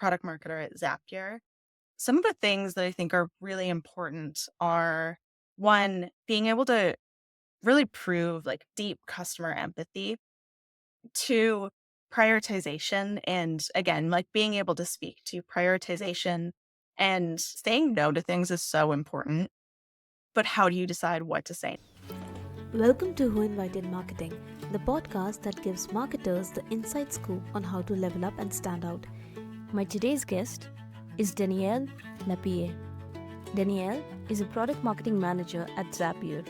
product marketer at Zapier. Some of the things that I think are really important are one, being able to really prove like deep customer empathy. Two, prioritization. And again, like being able to speak to prioritization and saying no to things is so important. But how do you decide what to say? Welcome to Who Invited Marketing, the podcast that gives marketers the inside scoop on how to level up and stand out. My today's guest is Danielle Lapierre. Danielle is a product marketing manager at Zapier.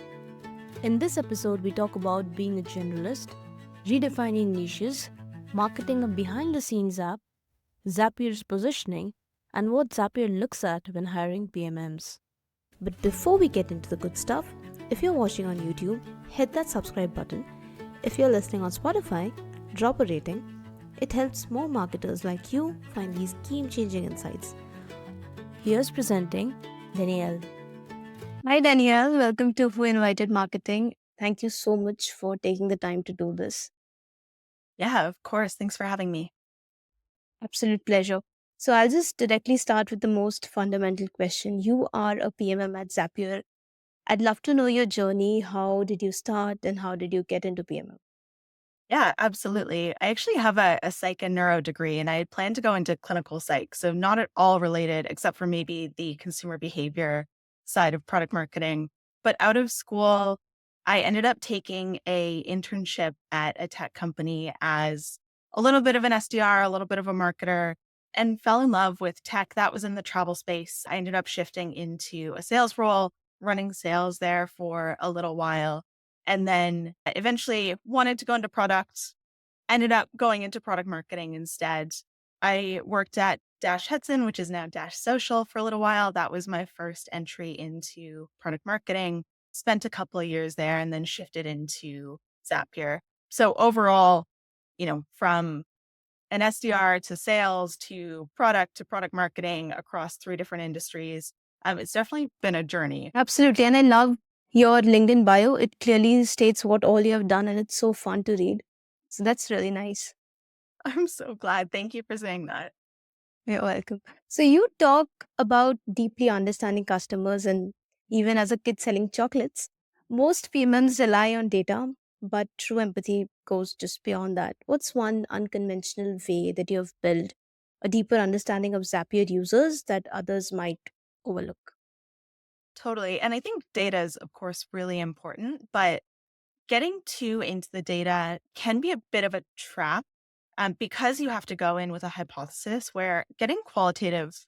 In this episode, we talk about being a generalist, redefining niches, marketing a behind the scenes app, Zapier's positioning, and what Zapier looks at when hiring PMMs. But before we get into the good stuff, if you're watching on YouTube, hit that subscribe button. If you're listening on Spotify, drop a rating. It helps more marketers like you find these game-changing insights. Here's presenting Danielle. Hi Danielle, welcome to Who Invited Marketing. Thank you so much for taking the time to do this. Yeah, of course. Thanks for having me. Absolute pleasure. So I'll just directly start with the most fundamental question. You are a PMM at Zapier. I'd love to know your journey. How did you start and how did you get into PMM? Yeah, absolutely. I actually have a psych and neuro degree, and I had planned to go into clinical psych. So, not at all related, except for maybe the consumer behavior side of product marketing. But out of school, I ended up taking a internship at a tech company as a little bit of an SDR, a little bit of a marketer, and fell in love with tech. That was in the travel space. I ended up shifting into a sales role, running sales there for a little while and then eventually wanted to go into product, ended up going into product marketing instead. I worked at Dash Hudson, which is now Dash Social, for a little while. That was my first entry into product marketing. Spent a couple of years there and then shifted into Zapier. So overall, from an SDR to sales to product marketing across three different industries, it's definitely been a journey. Absolutely. And I love your LinkedIn bio. It clearly states what all you have done and it's so fun to read. So that's really nice. I'm so glad. Thank you for saying that. You're welcome. So you talk about deeply understanding customers and even as a kid selling chocolates. Most PMMs rely on data, but true empathy goes just beyond that. What's one unconventional way that you have built a deeper understanding of Zapier users that others might overlook? Totally. And I think data is, of course, really important, but getting too into the data can be a bit of a trap because you have to go in with a hypothesis where getting qualitative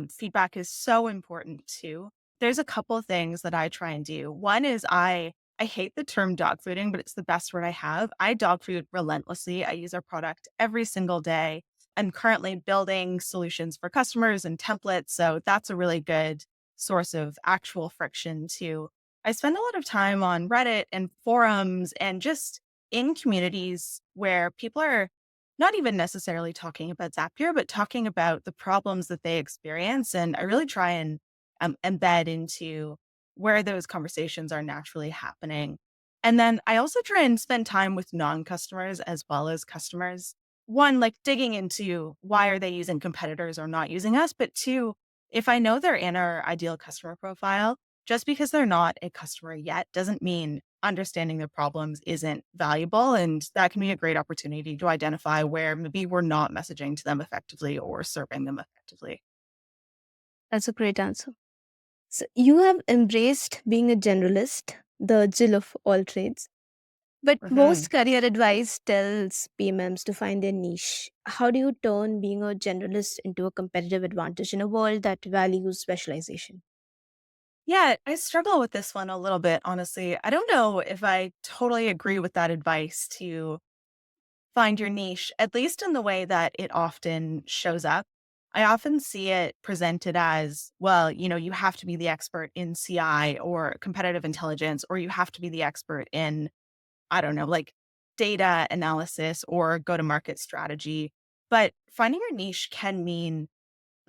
feedback is so important too. There's a couple of things that I try and do. One is I hate the term dog fooding, but it's the best word I have. I dog food relentlessly. I use our product every single day. I'm currently building solutions for customers and templates. So that's a really good source of actual friction too. I spend a lot of time on Reddit and forums and just in communities where people are not even necessarily talking about Zapier, but talking about the problems that they experience. And I really try and embed into where those conversations are naturally happening. And then I also try and spend time with non-customers as well as customers. One, like digging into why are they using competitors or not using us? But two, if I know they're in our ideal customer profile, just because they're not a customer yet doesn't mean understanding their problems isn't valuable. And that can be a great opportunity to identify where maybe we're not messaging to them effectively or serving them effectively. That's a great answer. So you have embraced being a generalist, the Jill of all trades. But Mhm. most career advice tells PMMs to find their niche. How do you turn being a generalist into a competitive advantage in a world that values specialization? Yeah, I struggle with this one a little bit, honestly. I don't know if I totally agree with that advice to find your niche, at least in the way that it often shows up. I often see it presented as, well, you have to be the expert in CI or competitive intelligence, or you have to be the expert in, I don't know, like data analysis or go to market strategy. But finding your niche can mean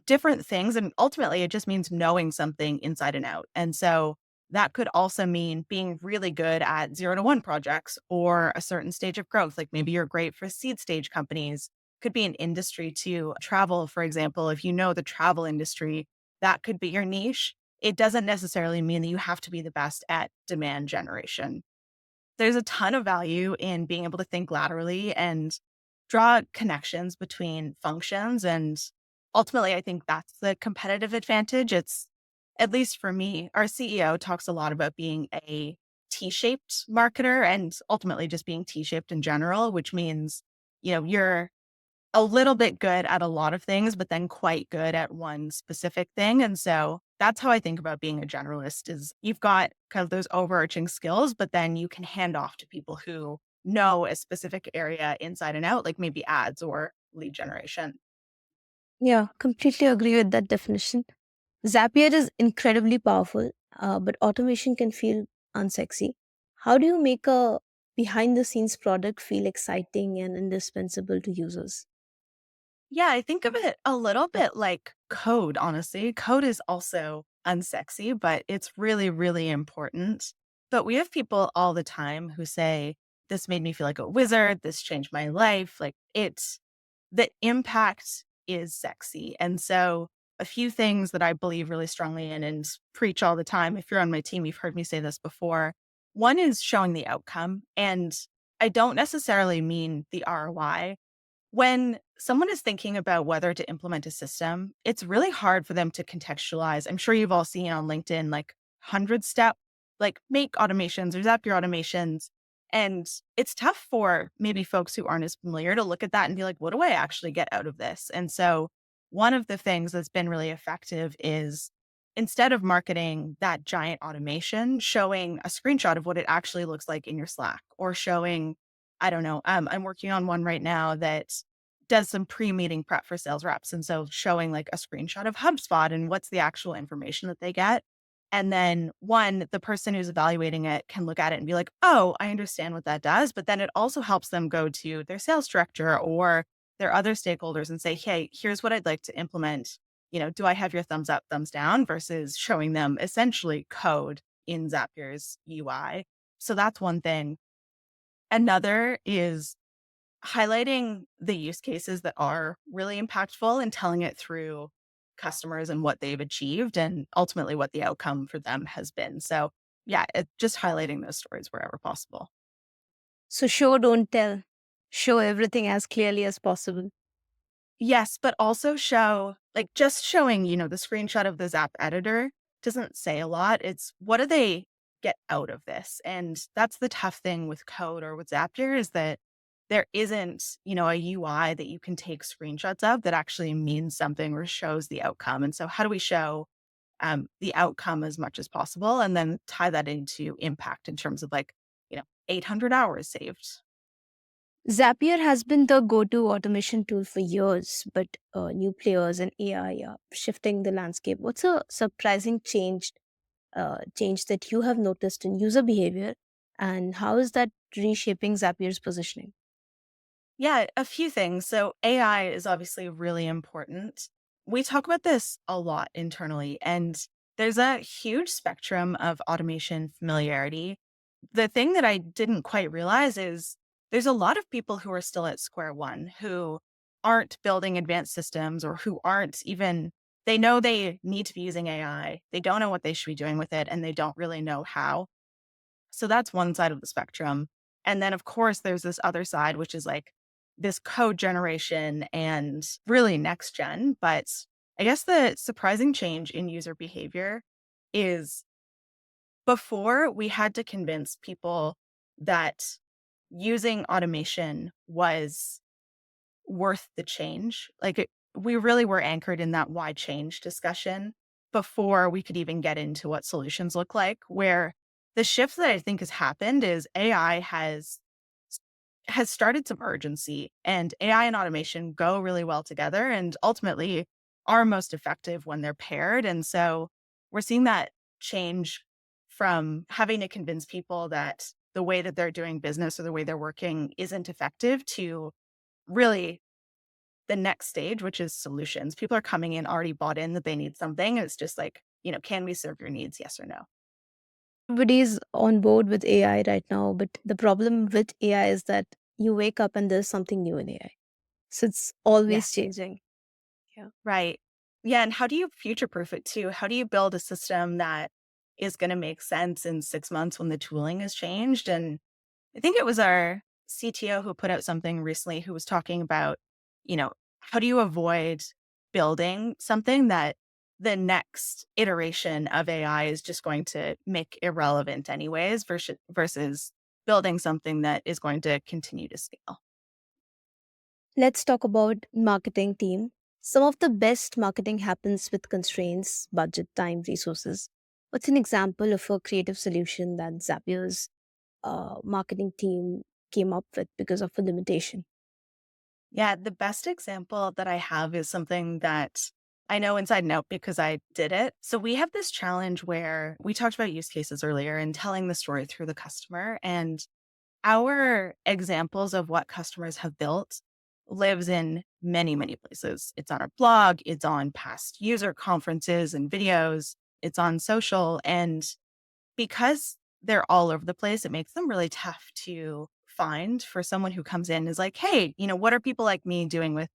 different things. And ultimately, it just means knowing something inside and out. And so that could also mean being really good at 0 to 1 projects or a certain stage of growth. Like maybe you're great for seed stage companies. could be an industry too. Travel, for example, if you know the travel industry, that could be your niche. It doesn't necessarily mean that you have to be the best at demand generation. There's a ton of value in being able to think laterally and draw connections between functions. And ultimately, I think that's the competitive advantage. It's, at least for me, our CEO talks a lot about being a T shaped marketer and ultimately just being T shaped in general, which means, you're a little bit good at a lot of things, but then quite good at one specific thing. And so that's how I think about being a generalist is you've got kind of those overarching skills, but then you can hand off to people who know a specific area inside and out, like maybe ads or lead generation. Yeah, completely agree with that definition. Zapier is incredibly powerful, but automation can feel unsexy. How do you make a behind the scenes product feel exciting and indispensable to users? Yeah, I think of it a little bit like code, honestly. Code is also unsexy, but it's really, really important. But we have people all the time who say, this made me feel like a wizard. This changed my life. Like the impact is sexy. And so, a few things that I believe really strongly in and preach all the time. If you're on my team, you've heard me say this before. One is showing the outcome. And I don't necessarily mean the ROI. When someone is thinking about whether to implement a system, it's really hard for them to contextualize. I'm sure you've all seen on LinkedIn like 100-step, like make automations or Zapier automations. And it's tough for maybe folks who aren't as familiar to look at that and be like, what do I actually get out of this? And so, one of the things that's been really effective is instead of marketing that giant automation, showing a screenshot of what it actually looks like in your Slack or showing, I don't know. I'm working on one right now that does some pre-meeting prep for sales reps. And so showing like a screenshot of HubSpot and what's the actual information that they get. And then one, the person who's evaluating it can look at it and be like, oh, I understand what that does. But then it also helps them go to their sales director or their other stakeholders and say, hey, here's what I'd like to implement. Do I have your thumbs up, thumbs down versus showing them essentially code in Zapier's UI. So that's one thing. Another is highlighting the use cases that are really impactful and telling it through customers and what they've achieved and ultimately what the outcome for them has been. So, yeah, just highlighting those stories wherever possible. So, show, don't tell. Show everything as clearly as possible. Yes, but also show like just showing, the screenshot of the Zap editor doesn't say a lot. It's what do they get out of this? And that's the tough thing with code or with Zapier is that there isn't, a UI that you can take screenshots of that actually means something or shows the outcome. And so how do we show the outcome as much as possible and then tie that into impact in terms of like, 800 hours saved. Zapier has been the go to automation tool for years, but new players and AI are shifting the landscape. What's a surprising change that you have noticed in user behavior, and how is that reshaping Zapier's positioning? Yeah, a few things. So AI is obviously really important. We talk about this a lot internally, and there's a huge spectrum of automation familiarity. The thing that I didn't quite realize is there's a lot of people who are still at square one who aren't building advanced systems or who aren't even, they know they need to be using AI. They don't know what they should be doing with it, and they don't really know how. So that's one side of the spectrum. And then, of course, there's this other side, which is like this code generation and really next gen. But I guess the surprising change in user behavior is before we had to convince people that using automation was worth the change. We really were anchored in that why change discussion before we could even get into what solutions look like. Where the shift that I think has happened is AI has started some urgency, and AI and automation go really well together and ultimately are most effective when they're paired. And so we're seeing that change from having to convince people that the way that they're doing business or the way they're working isn't effective to really the next stage, which is solutions. People are coming in already bought in that they need something. It's just like, can we serve your needs? Yes or no? Everybody's on board with AI right now, but the problem with AI is that you wake up and there's something new in AI. So it's Yeah. always changing. Yeah. Right. Yeah. And how do you future proof it too? How do you build a system that is going to make sense in 6 months when the tooling has changed? And I think it was our CTO who put out something recently who was talking about, how do you avoid building something that the next iteration of AI is just going to make irrelevant anyways versus building something that is going to continue to scale. Let's talk about marketing team. Some of the best marketing happens with constraints, budget, time, resources. What's an example of a creative solution that Zapier's marketing team came up with because of a limitation? Yeah, the best example that I have is something that I know inside and out because I did it. So we have this challenge where we talked about use cases earlier and telling the story through the customer. And our examples of what customers have built lives in many, many places. It's on our blog, it's on past user conferences and videos, it's on social. And because they're all over the place, it makes them really tough to find for someone who comes in and is like, hey, what are people like me doing with,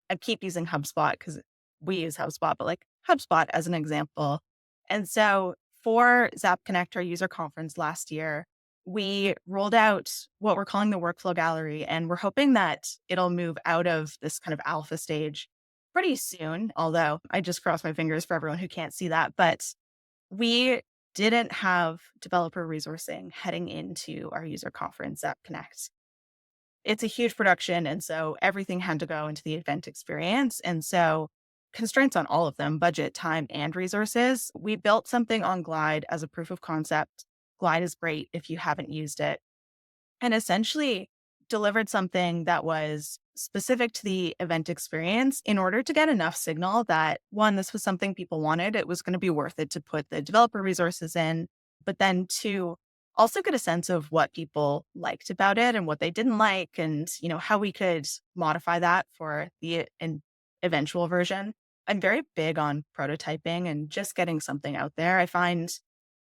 I keep using HubSpot because we use HubSpot, but like HubSpot as an example. And so for Zap Connect, our user conference last year, we rolled out what we're calling the workflow gallery. And we're hoping that it'll move out of this kind of alpha stage pretty soon. Although I just cross my fingers for everyone who can't see that. But we didn't have developer resourcing heading into our user conference at Connect. It's a huge production, and so everything had to go into the event experience, and so constraints on all of them, budget, time, and resources. We built something on Glide as a proof of concept. Glide is great if you haven't used it, and essentially delivered something that was specific to the event experience in order to get enough signal that one, this was something people wanted. It was going to be worth it to put the developer resources in. But then two, also get a sense of what people liked about it and what they didn't like and, how we could modify that for the eventual version. I'm very big on prototyping and just getting something out there. I find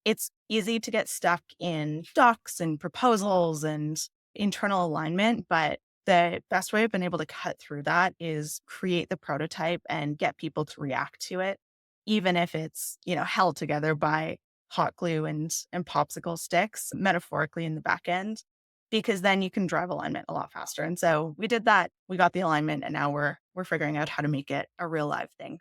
it's easy to get stuck in docs and proposals and internal alignment, but the best way I've been able to cut through that is create the prototype and get people to react to it, even if it's, held together by hot glue and popsicle sticks, metaphorically in the back end, because then you can drive alignment a lot faster. And so we did that. We got the alignment, and now we're figuring out how to make it a real live thing.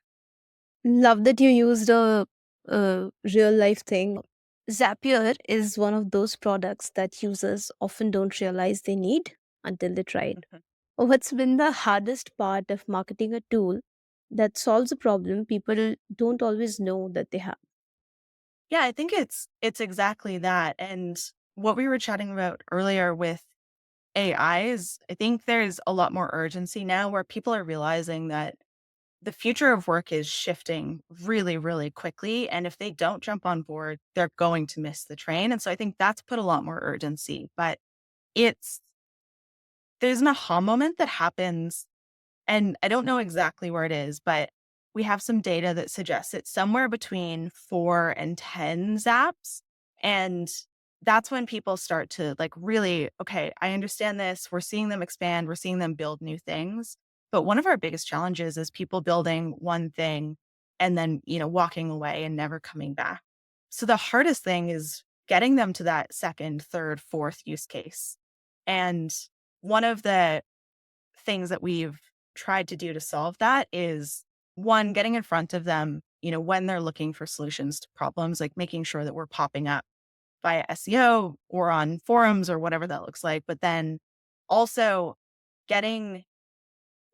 Love that you used a real life thing. Zapier is one of those products that users often don't realize they need until they try it. What's been the hardest part of marketing a tool that solves a problem people don't always know that they have? Yeah, I think it's exactly that. And what we were chatting about earlier with AI is I think there's a lot more urgency now where people are realizing that the future of work is shifting really, really quickly. And if they don't jump on board, they're going to miss the train. And so I think that's put a lot more urgency. But it's there's an aha moment that happens, and I don't know exactly where it is, but we have some data that suggests it's somewhere between 4 and 10 zaps. And that's when people start to like really, okay, I understand this. We're seeing them expand, we're seeing them build new things. But one of our biggest challenges is people building one thing and then, walking away and never coming back. So the hardest thing is getting them to that second, third, fourth use case. And one of the things that we've tried to do to solve that is one, getting in front of them, when they're looking for solutions to problems, like making sure that we're popping up via SEO or on forums or whatever that looks like. But then also getting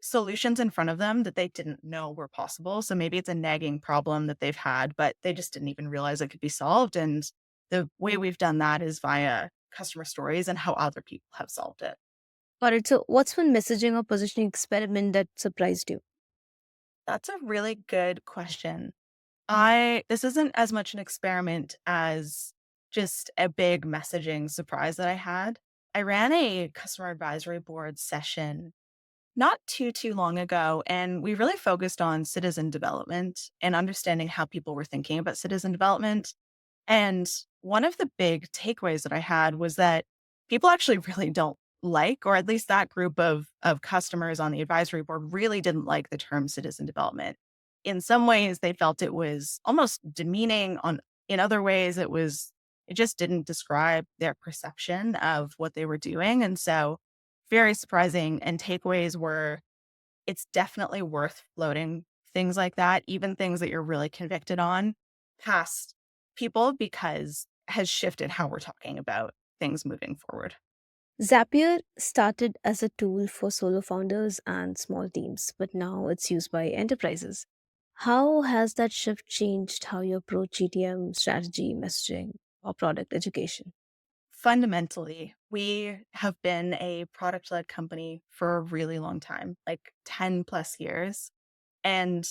solutions in front of them that they didn't know were possible. So maybe it's a nagging problem that they've had, but they just didn't even realize it could be solved. And the way we've done that is via customer stories and how other people have solved it. Got it. So, what's one messaging or positioning experiment that surprised you? That's a really good question. This isn't as much an experiment as just a big messaging surprise that I had. I ran a customer advisory board session not too long ago, and we really focused on citizen development and understanding how people were thinking about citizen development. And one of the big takeaways that I had was that people actually really don't like, or at least that group of customers on the advisory board really didn't like the term citizen development. In some ways, they felt it was almost demeaning. In other ways, it just didn't describe their perception of what they were doing. And so very surprising. And takeaways were it's definitely worth floating things like that, even things that you're really convicted on past people because has shifted how we're talking about things moving forward. Zapier started as a tool for solo founders and small teams, but now it's used by enterprises. How has that shift changed how you approach GTM strategy, messaging, or product education? Fundamentally, we have been a product led company for a really long time, like 10 plus years. And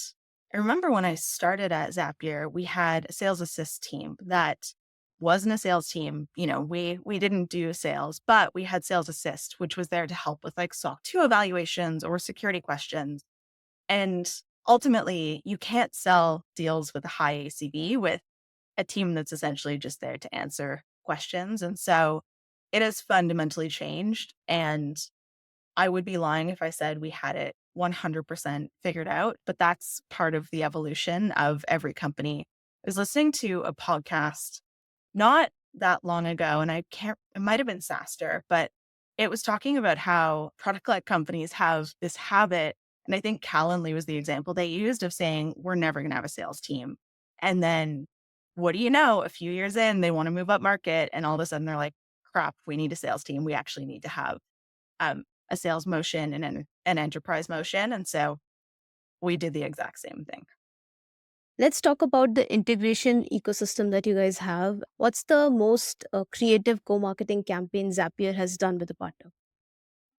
I remember when I started at Zapier, we had a sales assist team that wasn't a sales team. We didn't do sales, but we had sales assist, which was there to help with like SOC 2 evaluations or security questions. And ultimately, you can't sell deals with a high ACV with a team that's essentially just there to answer questions. And so it has fundamentally changed. And I would be lying if I said we had it 100% figured out, but that's part of the evolution of every company. I was listening to a podcast not that long ago, and it might have been SaaStr, but it was talking about how product led companies have this habit. And I think Calendly was the example they used of saying, we're never going to have a sales team. And then what do you know? A few years in, they want to move up market. And all of a sudden they're like, crap, we need a sales team. We actually need to have a sales motion and an enterprise motion. And so we did the exact same thing. Let's talk about the integration ecosystem that you guys have. What's the most creative co marketing campaign Zapier has done with a partner?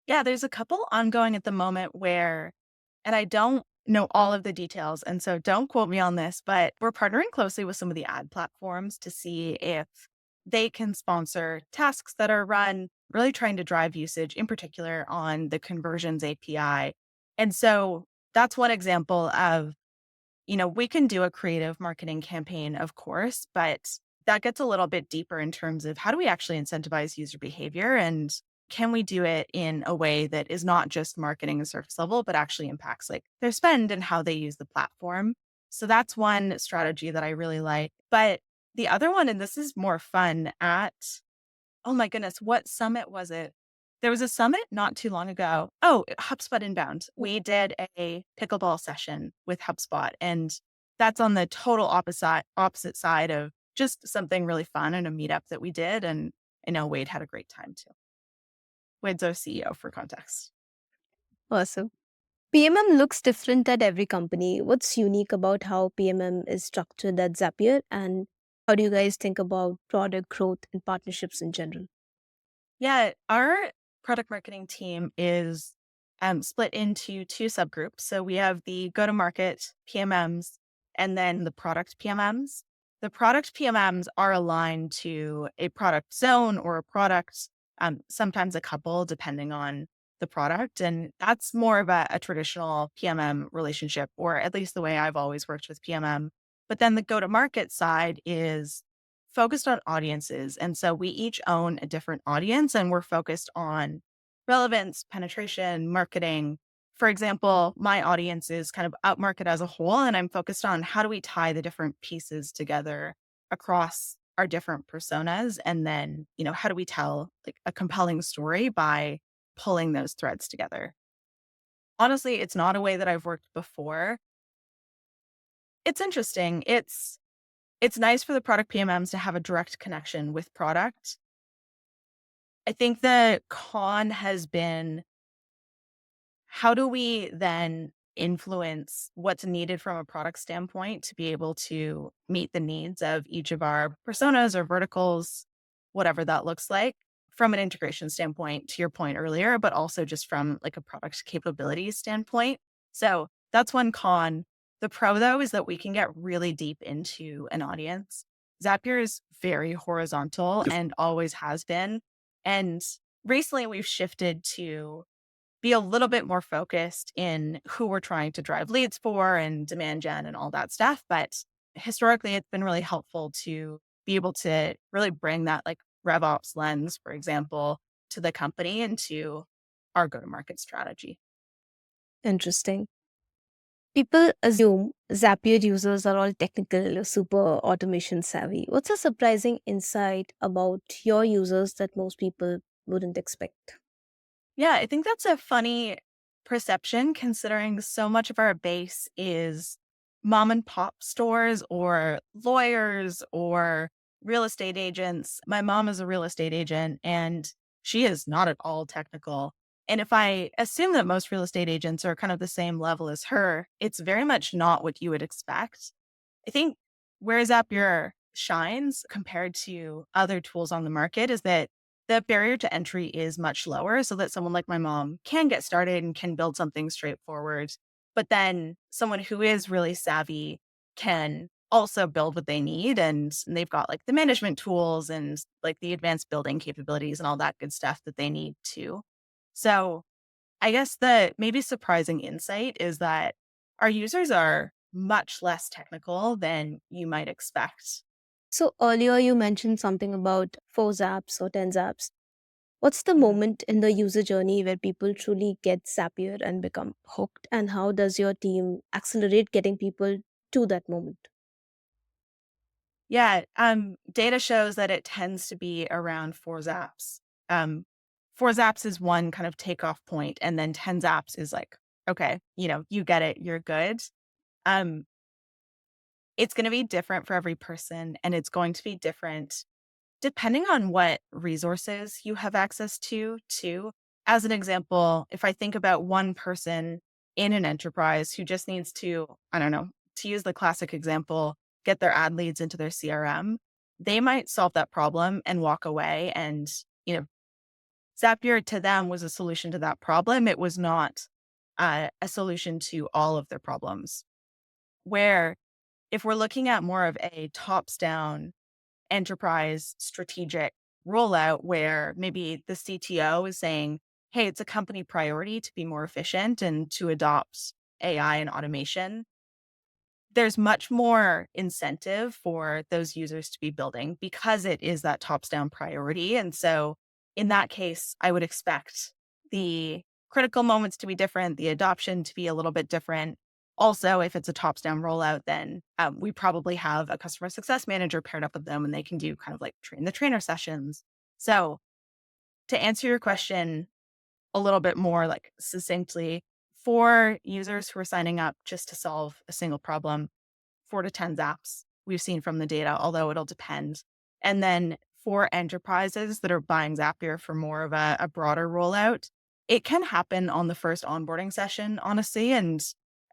Yeah, there's a couple ongoing at the moment and I don't know all of the details. And so don't quote me on this, but we're partnering closely with some of the ad platforms to see if they can sponsor tasks that are run, really trying to drive usage, in particular on the conversions API. And so that's one example of we can do a creative marketing campaign, of course, but that gets a little bit deeper in terms of how do we actually incentivize user behavior and can we do it in a way that is not just marketing and surface level, but actually impacts like their spend and how they use the platform. So that's one strategy that I really like. But the other one, and this is more fun at oh my goodness, what summit was it? There was a summit not too long ago. Oh, HubSpot Inbound. We did a pickleball session with HubSpot, and that's on the total opposite side of just something really fun and a meetup that we did. And I know Wade had a great time too. Wade's our CEO for context. Awesome. PMM looks different at every company. What's unique about how PMM is structured at Zapier, and how do you guys think about product growth and partnerships in general? Yeah, our product marketing team is split into two subgroups. So we have the go to market PMMs and then the product PMMs. The product PMMs are aligned to a product zone or a product, sometimes a couple, depending on the product. And that's more of a traditional PMM relationship, or at least the way I've always worked with PMM. But then the go to market side is focused on audiences. And so we each own a different audience and we're focused on relevance, penetration, marketing. For example, my audience is kind of upmarket as a whole, and I'm focused on how do we tie the different pieces together across our different personas. And then, how do we tell like a compelling story by pulling those threads together? Honestly, it's not a way that I've worked before. It's interesting. It's nice for the product PMMs to have a direct connection with product. I think the con has been how do we then influence what's needed from a product standpoint to be able to meet the needs of each of our personas or verticals, whatever that looks like from an integration standpoint, to your point earlier, but also just from like a product capabilities standpoint. So that's one con. The pro though is that we can get really deep into an audience. Zapier is very horizontal and always has been. And recently we've shifted to be a little bit more focused in who we're trying to drive leads for and demand gen and all that stuff. But historically, it's been really helpful to be able to really bring that like RevOps lens, for example, to the company and to our go-to-market strategy. Interesting. People assume Zapier users are all technical, super automation savvy. What's a surprising insight about your users that most people wouldn't expect? Yeah, I think that's a funny perception considering so much of our base is mom and pop stores or lawyers or real estate agents. My mom is a real estate agent and she is not at all technical. And if I assume that most real estate agents are kind of the same level as her, it's very much not what you would expect. I think where Zapier shines compared to other tools on the market is that the barrier to entry is much lower so that someone like my mom can get started and can build something straightforward. But then someone who is really savvy can also build what they need. And they've got like the management tools and like the advanced building capabilities and all that good stuff that they need too. So I guess the maybe surprising insight is that our users are much less technical than you might expect. So earlier you mentioned something about 4 zaps or 10 zaps. What's the Mhm. moment in the user journey where people truly get Zapier and become hooked? And how does your team accelerate getting people to that moment? Yeah, data shows that it tends to be around 4 zaps. Um, 4 zaps is one kind of takeoff point, and then 10 zaps is like, okay, you get it, you're good. Um, it's going to be different for every person, and it's going to be different depending on what resources you have access to, too. As an example, if I think about one person in an enterprise who just needs to, I don't know, to use the classic example, get their ad leads into their CRM, they might solve that problem and walk away. And, you know, Zapier to them was a solution to that problem. It was not a solution to all of their problems. Where if we're looking at more of a tops down enterprise strategic rollout where maybe the CTO is saying, hey, it's a company priority to be more efficient and to adopt AI and automation, there's much more incentive for those users to be building because it is that tops down priority. And so in that case, I would expect the critical moments to be different, the adoption to be a little bit different. Also, if it's a tops down rollout, then we probably have a customer success manager paired up with them and they can do kind of like train the trainer sessions. So to answer your question a little bit more like succinctly, for users who are signing up just to solve a single problem, 4 to 10 zaps we've seen from the data, although it'll depend. And then for enterprises that are buying Zapier for more of a broader rollout, it can happen on the first onboarding session, honestly. And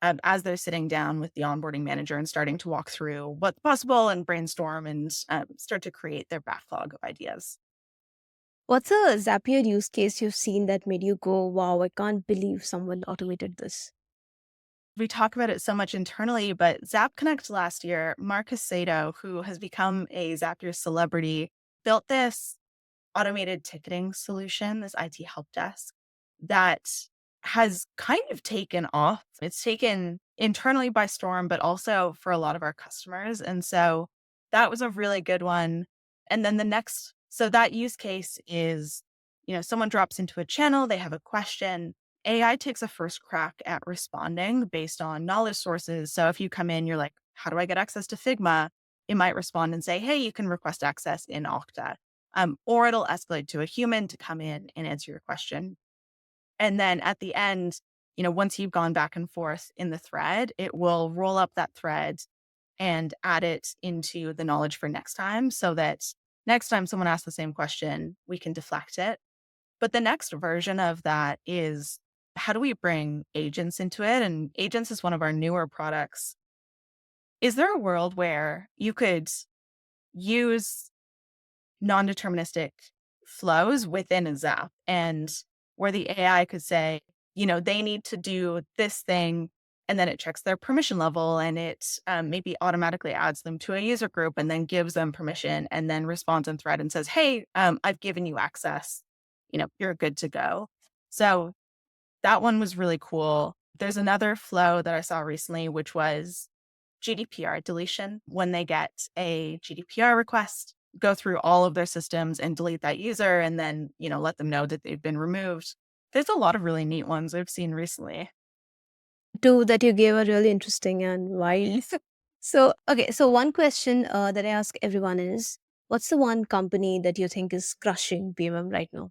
as they're sitting down with the onboarding manager and starting to walk through what's possible and brainstorm and start to create their backlog of ideas. What's a Zapier use case you've seen that made you go, wow, I can't believe someone automated this? We talk about it so much internally, but Zap Connect last year, Marcus Sato, who has become a Zapier celebrity, built this automated ticketing solution, this IT help desk that has kind of taken off. It's taken internally by storm, but also for a lot of our customers. And so that was a really good one. And then the next, so that use case is, someone drops into a channel, they have a question. AI takes a first crack at responding based on knowledge sources. So if you come in, you're like, how do I get access to Figma? It might respond and say, hey, you can request access in Okta. Or it'll escalate to a human to come in and answer your question. And then at the end, once you've gone back and forth in the thread, it will roll up that thread and add it into the knowledge for next time so that next time someone asks the same question, we can deflect it. But the next version of that is how do we bring agents into it? And agents is one of our newer products. Is there a world where you could use non-deterministic flows within a Zap and where the AI could say, they need to do this thing, and then it checks their permission level and it maybe automatically adds them to a user group and then gives them permission and then responds in thread and says, hey, I've given you access, you're good to go. So that one was really cool. There's another flow that I saw recently, which was GDPR deletion when they get a GDPR request. go through all of their systems and delete that user and then, let them know that they've been removed. There's a lot of really neat ones I've seen recently. Two that you gave are really interesting and wild. So, okay, so one question that I ask everyone is, what's the one company that you think is crushing PMM right now?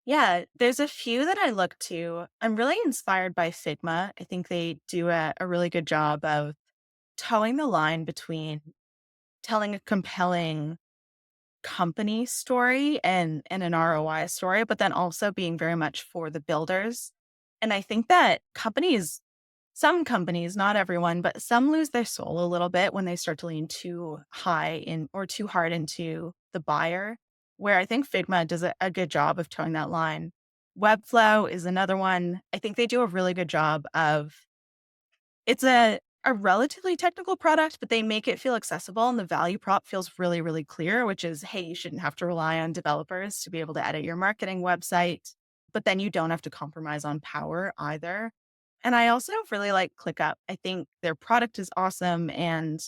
Yeah, there's a few that I look to. I'm really inspired by Figma. I think they do a really good job of towing the line between telling a compelling company story and an ROI story, but then also being very much for the builders. And I think that some companies, not everyone, but some lose their soul a little bit when they start to lean too high in or too hard into the buyer, where I think Figma does a good job of towing that line. Webflow is another one. I think they do a really good job of it's a relatively technical product, but they make it feel accessible and the value prop feels really, really clear, which is, hey, you shouldn't have to rely on developers to be able to edit your marketing website, but then you don't have to compromise on power either. And I also really like ClickUp. I think their product is awesome. And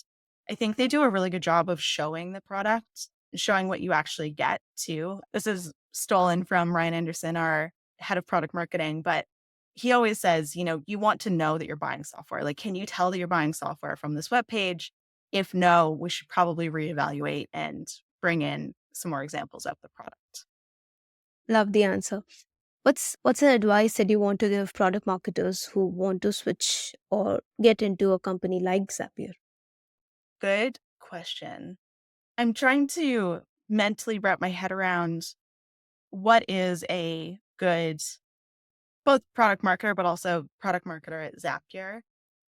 I think they do a really good job of showing the product, showing what you actually get too. This is stolen from Ryan Anderson, our head of product marketing, but he always says, you want to know that you're buying software. Like, can you tell that you're buying software from this web page? If no, we should probably reevaluate and bring in some more examples of the product. Love the answer. What's an advice that you want to give product marketers who want to switch or get into a company like Zapier? Good question. I'm trying to mentally wrap my head around what is a good both product marketer, but also product marketer at Zapier.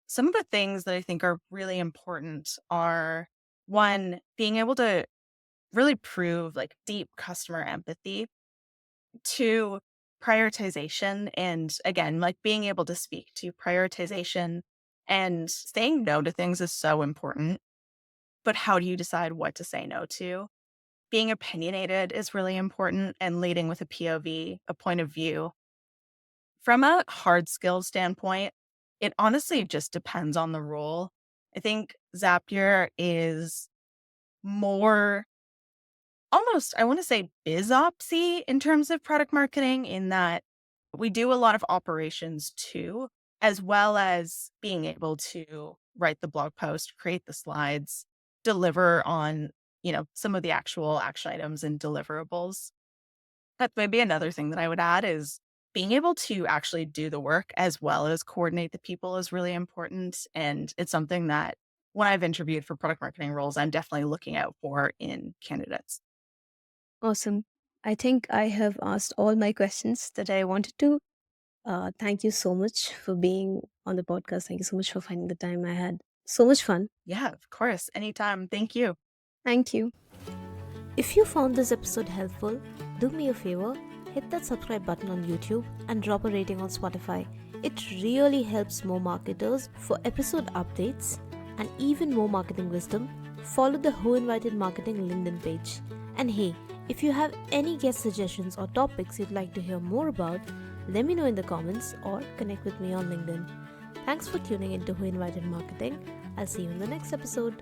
Some of the things that I think are really important are one, being able to really prove like deep customer empathy. Two, prioritization. And again, like being able to speak to prioritization and saying no to things is so important. But how do you decide what to say no to? Being opinionated is really important and leading with a POV, a point of view. From a hard skills standpoint, it honestly just depends on the role. I think Zapier is more almost, I want to say biz opsy in terms of product marketing, in that we do a lot of operations too, as well as being able to write the blog post, create the slides, deliver on, some of the actual action items and deliverables. That's maybe another thing that I would add is being able to actually do the work as well as coordinate the people is really important. And it's something that when I've interviewed for product marketing roles, I'm definitely looking out for in candidates. Awesome. I think I have asked all my questions that I wanted to. Thank you so much for being on the podcast. Thank you so much for finding the time. I had so much fun. Yeah, of course. Anytime. Thank you. Thank you. If you found this episode helpful, do me a favor, hit that subscribe button on YouTube and drop a rating on Spotify. It really helps more marketers. For episode updates and even more marketing wisdom, follow the Who Invited Marketing LinkedIn page. And hey, if you have any guest suggestions or topics you'd like to hear more about, let me know in the comments or connect with me on LinkedIn. Thanks for tuning into Who Invited Marketing. I'll see you in the next episode.